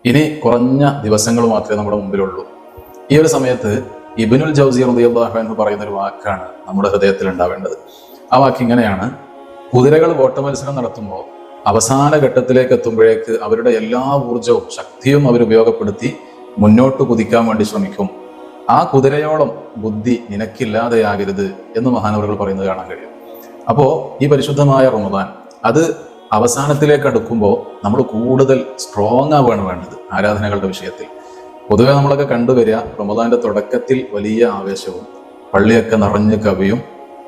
ഇനി കുറഞ്ഞ ദിവസങ്ങൾ മാത്രമേ നമ്മുടെ മുമ്പിലുള്ളൂ. ഈ ഒരു സമയത്ത് ഇബ്നുൽ ജൗസി റളിയല്ലാഹു അൻഹു പറയുന്ന ഒരു വാക്കാണ് നമ്മുടെ ഹൃദയത്തിൽ ഉണ്ടാവേണ്ടത്. ആ വാക്ക് ഇങ്ങനെയാണ്: കുതിരകൾ ഓട്ടമത്സരം നടത്തുമ്പോൾ അവസാന ഘട്ടത്തിലേക്ക് എത്തുമ്പോഴേക്ക് അവരുടെ എല്ലാ ഊർജവും ശക്തിയും അവർ ഉപയോഗപ്പെടുത്തി മുന്നോട്ട് കുതിക്കാൻ വേണ്ടി ശ്രമിക്കും. ആ കുതിരയോളം ബുദ്ധി നിനക്കില്ലാതെയാകരുത് എന്ന് മഹാനവറുകൾ പറയുന്നത് കാണാൻ കഴിയും. അപ്പോ ഈ പരിശുദ്ധമായ റമദാൻ അത് അവസാനത്തിലേക്ക് അടുക്കുമ്പോൾ നമ്മൾ കൂടുതൽ സ്ട്രോങ് ആവുകയാണ് വേണ്ടത് ആരാധനകളുടെ വിഷയത്തിൽ. പൊതുവെ നമ്മളൊക്കെ കണ്ടുവരിക റമദാന്റെ തുടക്കത്തിൽ വലിയ ആവേശവും പള്ളിയൊക്കെ നിറഞ്ഞ് കവിയും.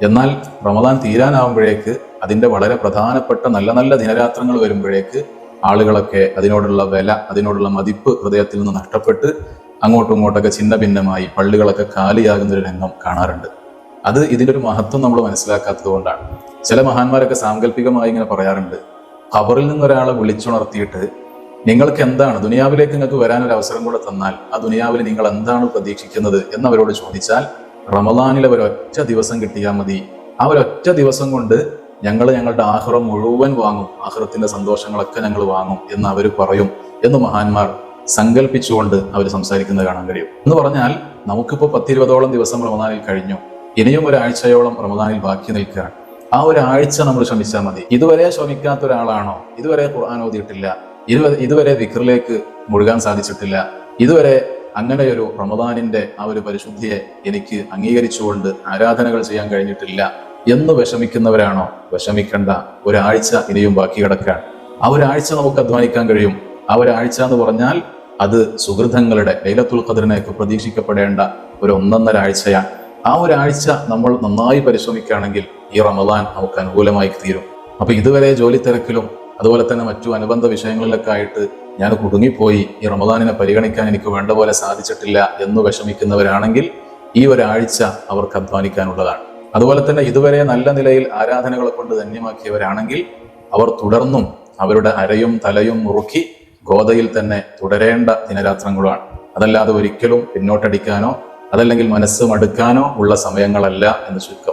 എന്നാൽ റമദാൻ തീരാനാവുമ്പോഴേക്ക് അതിന്റെ വളരെ പ്രധാനപ്പെട്ട നല്ല നല്ല ദിനരാത്രങ്ങൾ വരുമ്പോഴേക്ക് ആളുകളൊക്കെ അതിനോടുള്ള വില, അതിനോടുള്ള മതിപ്പ് ഹൃദയത്തിൽ നിന്ന് നഷ്ടപ്പെട്ട് അങ്ങോട്ടും ഇങ്ങോട്ടൊക്കെ ഛിന്ന ഭിന്നമായി പള്ളികളൊക്കെ കാലിയാകുന്ന ഒരു രംഗം കാണാറുണ്ട്. അത് ഇതിന്റെ ഒരു മഹത്വം നമ്മൾ മനസ്സിലാക്കാത്തത് കൊണ്ടാണ്. ചില മഹാന്മാരൊക്കെ സാങ്കല്പികമായി ഇങ്ങനെ പറയാറുണ്ട്: ഖബറിൽ നിന്നൊരാളെ വിളിച്ചുണർത്തിയിട്ട് നിങ്ങൾക്ക് എന്താണ് ദുനിയാവിലേക്ക് നിങ്ങൾക്ക് വരാനൊരു അവസരം കൂടെ തന്നാൽ ആ ദുനിയാവിൽ നിങ്ങൾ എന്താണ് പ്രതീക്ഷിക്കുന്നത് എന്നവരോട് ചോദിച്ചാൽ റമദാനിലെ ഒരൊറ്റ ദിവസം കിട്ടിയാൽ മതി, ആ ഒരൊറ്റ ദിവസം കൊണ്ട് ഞങ്ങളുടെ ആഖിറം മുഴുവൻ വാങ്ങും, ആഖിറത്തിന്റെ സന്തോഷങ്ങളൊക്കെ ഞങ്ങൾ വാങ്ങും എന്ന് അവർ പറയും എന്ന് മഹാന്മാർ സങ്കല്പിച്ചുകൊണ്ട് അവർ സംസാരിക്കുന്നത് കാണാൻ കഴിയും. എന്ന് പറഞ്ഞാൽ നമുക്കിപ്പോൾ 10-20ഓളം ദിവസം റമദാനിൽ കഴിഞ്ഞു, ഇനിയും ഒരാഴ്ചയോളം റമദാനിൽ ബാക്കി നിൽക്കുകയാണ്. ആ ഒരാഴ്ച നമ്മൾ ശ്രമിച്ചാൽ മതി. ഇതുവരെ ശ്രമിക്കാത്ത ഒരാളാണോ, ഇതുവരെ ഖുർആൻ ഓതിയിട്ടില്ല, ഇതുവരെ ദിക്റിലേക്ക് മുഴുകാൻ സാധിച്ചിട്ടില്ല, ഇതുവരെ അങ്ങനെയൊരു റമദാനിന്റെ ആ ഒരു പരിശുദ്ധിയെ എനിക്ക് അംഗീകരിച്ചുകൊണ്ട് ആരാധനകൾ ചെയ്യാൻ കഴിഞ്ഞിട്ടില്ല എന്ന് വിഷമിക്കുന്നവരാണോ? വിഷമിക്കേണ്ട, ഒരാഴ്ച ഇനിയും ബാക്കി കിടക്കുകയാണ്. ആ ഒരാഴ്ച നമുക്ക് അധ്വാനിക്കാൻ കഴിയും. ആ ഒരാഴ്ച എന്ന് പറഞ്ഞാൽ അത് സുഹൃതങ്ങളുടെ ലൈലത്തുൽ ഖദ്റിനെയൊക്കെ പ്രതീക്ഷിക്കപ്പെടേണ്ട ഒരു 1.5 ആഴ്ചയാണ്. ആ ഒരാഴ്ച നമ്മൾ നന്നായി പരിശ്രമിക്കുകയാണെങ്കിൽ ഈ റമദാൻ നമുക്ക് അനുകൂലമായി തീരും. അപ്പൊ ഇതുവരെ ജോലി തിരക്കിലും അതുപോലെ തന്നെ മറ്റു അനുബന്ധ വിഷയങ്ങളിലൊക്കെ ആയിട്ട് ഞാൻ കുടുങ്ങിപ്പോയി, ഈ റമദാനിനെ പരിഗണിക്കാൻ എനിക്ക് വേണ്ട പോലെ സാധിച്ചിട്ടില്ല എന്ന് വിഷമിക്കുന്നവരാണെങ്കിൽ ഈ ഒരാഴ്ച അവർക്ക് അധ്വാനിക്കാനുള്ളതാണ്. അതുപോലെ തന്നെ ഇതുവരെ നല്ല നിലയിൽ ആരാധനകളെ കൊണ്ട് ധന്യമാക്കിയവരാണെങ്കിൽ അവർ തുടർന്നും അവരുടെ അരയും തലയും മുറുക്കി ഗോദയിൽ തന്നെ തുടരേണ്ട ദിനരാത്രങ്ങളാണ്. അതല്ലാതെ ഒരിക്കലും പിന്നോട്ടടിക്കാനോ അതല്ലെങ്കിൽ മനസ്സ് മടുക്കാനോ ഉള്ള സമയങ്ങളല്ല എന്ന് ചുരുക്കം.